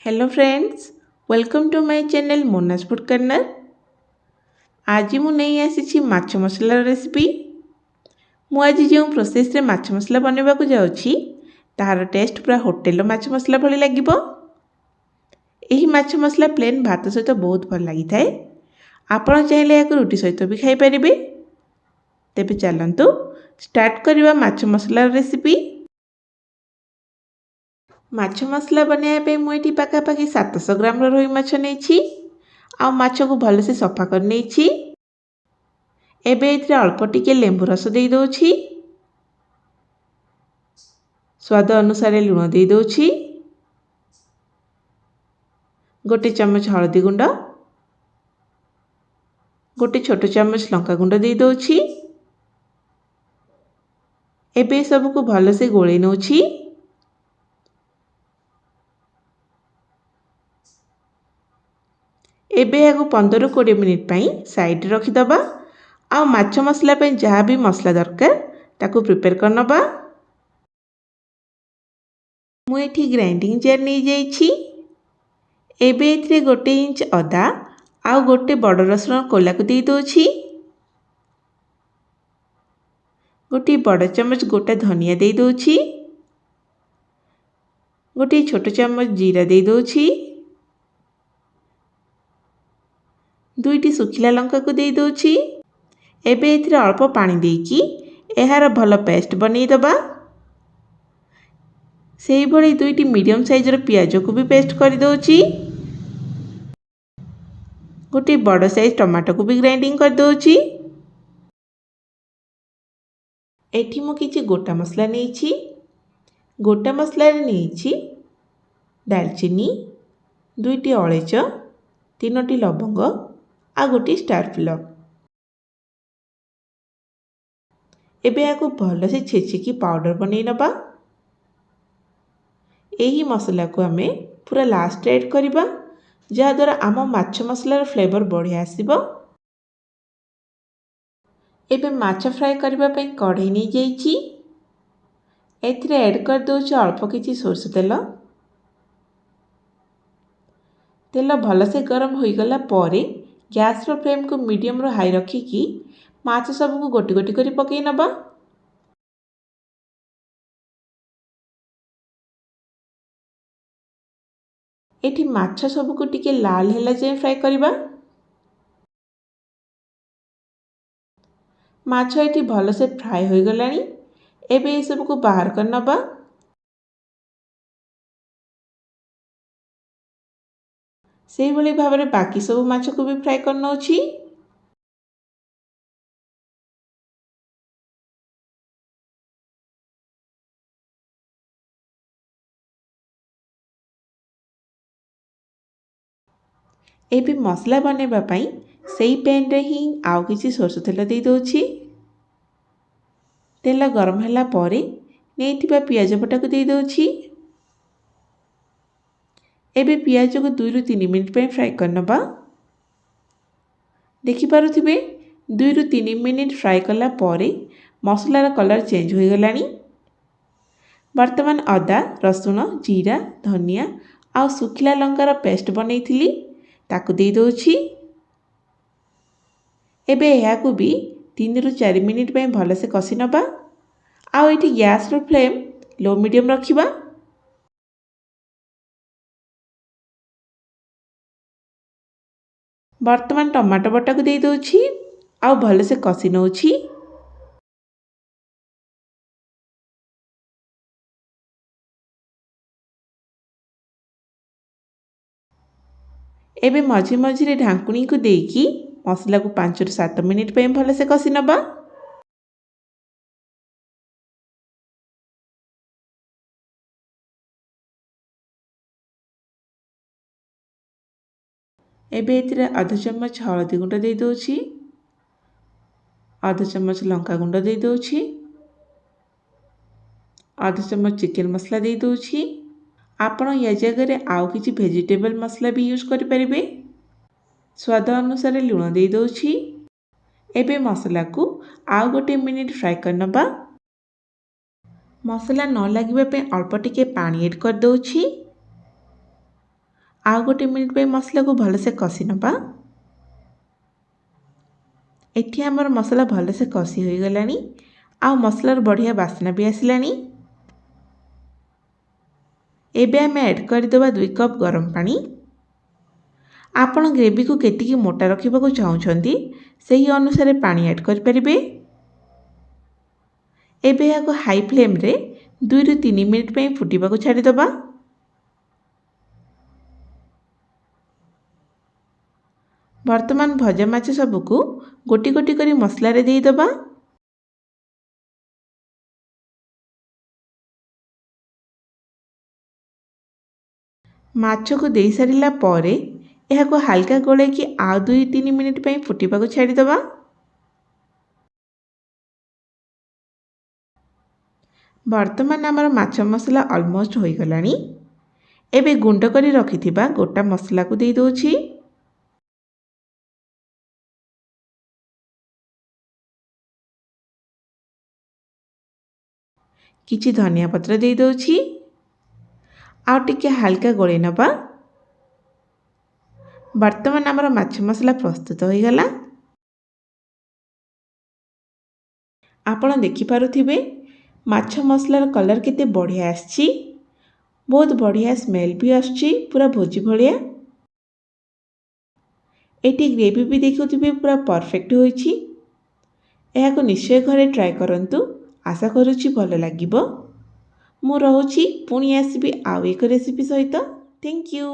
Hello friends, welcome to my channel Mona's food corner. आज मु नहीं आसी माछ मसला रेसिपी। मु आज जो प्रोसेस रे माछ मसला बनवा को जाउछि तार टेस्ट पूरा होटेल माछ मसला भली लागिबो। एही माछ मसला प्लेन भात सहित बहुत भल लगी थाए। आपण चाहिले याक रुटी सहित भी खाई परिबे। तेबे चलंतु स्टार्ट करबा माछ मसला रेसिपी। माछ मसला बनाइबा मुझे पाखापाखि 700 ग्राम रोही माछ नहीं आ माछ को भलसे सफा कर नहीं। एबे इतरे अल्प टिके लेंबू रस दे दोछि, स्वाद अनुसार लुण दे दोछि, गोटे चम्मच हल्दी गुंड, गोटे छोट चम्मच लंका गुंड दे दोछि। एबे सब को भलसे गोले नोछि। एबे याको 15-20 मिनिट पई साइड रखिदबा। आ माछ मसला पे जहाँ भी मसला दरकार ताको प्रिपेयर करनबा। मु एठी ग्राइंडिंग जार नहीं जाइछि। एबे इतरे 1 इंच अदा आ गोटे बड़ रसुण कोला को दे दोछि, गोटे बड़ चम्मच गोटा धनिया दे दोछि, गोटे छोट चम्मच जीरा दे दोछि, दुईटी सुखिला लंका को दे दोछि। एबे इतरे अल्प पानी देकी एहार भल पेस्ट बनै दबा। सेही भली दुईटी मीडियम साइज रो पियाज को भी पेस्ट कर दोछि। गोटे बड़ साइज टमाटो को भी ग्राइंडिंग कर दोछि। एठी मु किछि गोटा मसला नेछि। गोटा मसला रे नेछि दालचीनी, दुईटी अळेच, 3टी लवंग आ गोटी स्टार फ्लावर। एबे याको भल से छेचिकी पाउडर बनै नबा। एही मसला को आमे पूरा लास्ट ऐड करिबा, जहा द्वारा आम माछ मसलार फ्लेवर बढ़िया आसीबो। एबे माछ फ्राई करबा पई कढ़ाई नहीं जाइछि। एथिरे ऐड कर दोछ अल्प किछि सोरष तेल। तेल भल से गरम हो गला परे गैस रो फ्लेम को मीडियम रो हाई रखिकी माछ सब को गोटी गोटी करी पकई नबा। एठी माछ सब को टिके लाल हेला जाए फ्राई करिबा। माछ एठी भल से फ्राई हो गलानी। एबे ए सब को बाहर कर नबा। सेही भली भाबरे बाकी सब माछ को भी फ्राई कर नउछि। एबे मसला बनेबा पई सेही पैन रे ही आउ किछि सोरष तेल दे दोछि। तेल गरम होला परे नेइथिबा पियाज पटा को दे दोछि। एबे पियाज को 2-3 मिनिट पे फ्राई करनबा। देखि पारुथिबे 2-3 मिनिट फ्राई कला परे मसलार कलर चेंज हो गलानी। वर्तमान अदा, रसुण, जीरा, धनिया आ सुखिला लंकार पेस्ट बनैथिली ताकु दे दोछि। एबे एहा को भी 3-4 मिनिट पे भल से कसी नबा। आ एठी गैस रो फ्लेम लो मीडियम रखिबा। वर्तमान टमाटो बटा को दे दोछि आ भल से कसी नउछि। एबे मझी मझी रे ढांकुणी को देकी मसला को 5-7 मिनिट पे भल से कसी नबा। एबे इतरे आधा चम्मच हल्दी गुंड दे दोछि, आधा चम्मच लंका गुंड दे दोछि, आधा चम्मच चिकन मसला दे दोछि। आपण या जगह रे आउ किछि वेजिटेबल मसला भी यूज करि परिबे। स्वाद अनुसार लुण दे दोछि। एबे मसला को आउ गोटे मिनिट फ्राई करनबा। मसला न लागिबा पे अल्प टिके पानी ऐड कर दोछि। ଆଉ गोटे मिनिट पे मसला को भलसे कषि नबा। एठी हमर मसला भलसे कषि हो गलानी आ मसलार बढ़िया बास्ना भी आसिलानी। एबे आम ऐड करदेबा 2 कप गरम पानी। आपण ग्रेवी को केतिकी मोटा रखिबाकू चाहुछंती सही अनुसार पानी ऐड कर परिबे। एबे याको हाई फ्लेम रे 2 रु 3 मिनिट पे फुटिबाकू छाड़ी दबा। वर्तमान भजा माछ सबको गोटी गोटी करी मसला रे देई दबा। माछ को देई सारिला परे एहाको हल्का गोले कि आ 2-3 मिनिट पे फुटिबाकू छाड़ी दबा। वर्तमान आमर माछ मसला ऑलमोस्ट हो गलानी। एबे गुंड करी रखिथिबा गोटा मसला को देई दोछि। किछि धनिया पत्र देई दोछि आ टिके हल्का गोले नबा। वर्तमान आमर माछ मसला प्रस्तुत हो गला। आपण देखि पारुथिबे माछ मसलार कलर केते बढ़िया आछि। बहुत बढ़िया स्मेल भी आछि पूरा भोजी भलिया। एटी ग्रेवी भी देखुथिबे पूरा परफेक्ट होइछि। एहाको निश्चय घरे ट्राई करंतु। आशा करूछि भलो लागिबो। मु रहुछि पुणी आसीबी आउ एक रेसिपी सहित। Thank you.